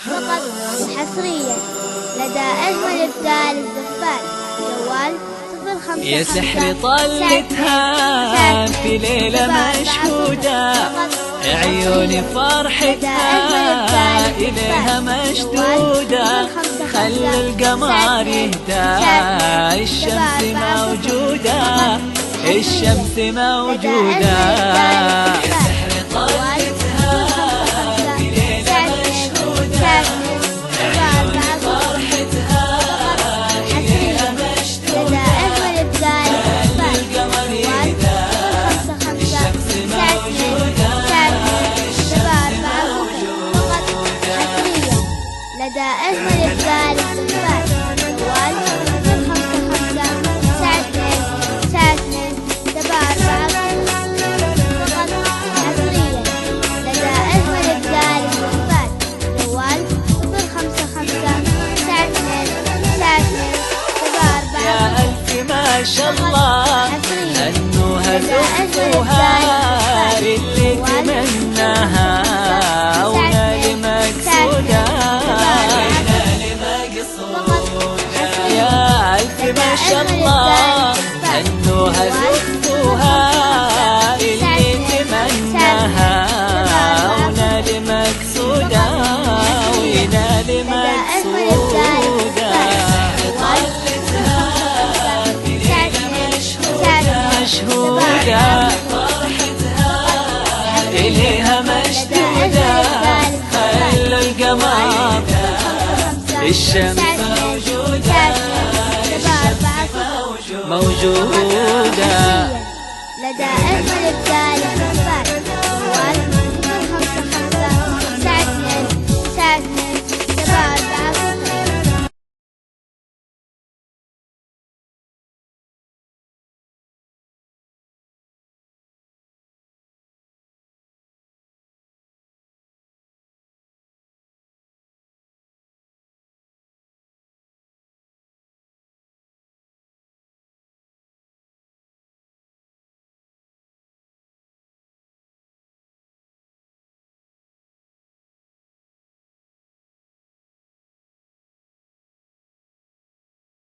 فقط وحصريا لدى أجمل إبداع الزفات. جوال 05 يا سحر طلتها في ليلة مشهودة، عيوني فرحتها إليها مشدودة. خل القمر يهدى، الشمس موجودة، الشمس موجودة. يا سحر طلتها في ليلة مشهودة، عيوني فرحتها إليها مشدودة. خل القمر يهدى، الشمس موجودة، لدى أجمل إبداع الزفات. جوال 05 فقط حصريا لدى أجمل إبداع الزفات. جوال 05 يا ألف ما شاء الله أنها زفتها اللي تمناها ونال مقصودها. يا ألف ما شاء الله أنها زفتها اللي تمناها ونال مقصودها وينال مقصودها. مشهودة فرحتها إليها مشدودة. خل القمر الشمس موجودة، الشمس موجودة. لدى أجمل إبداع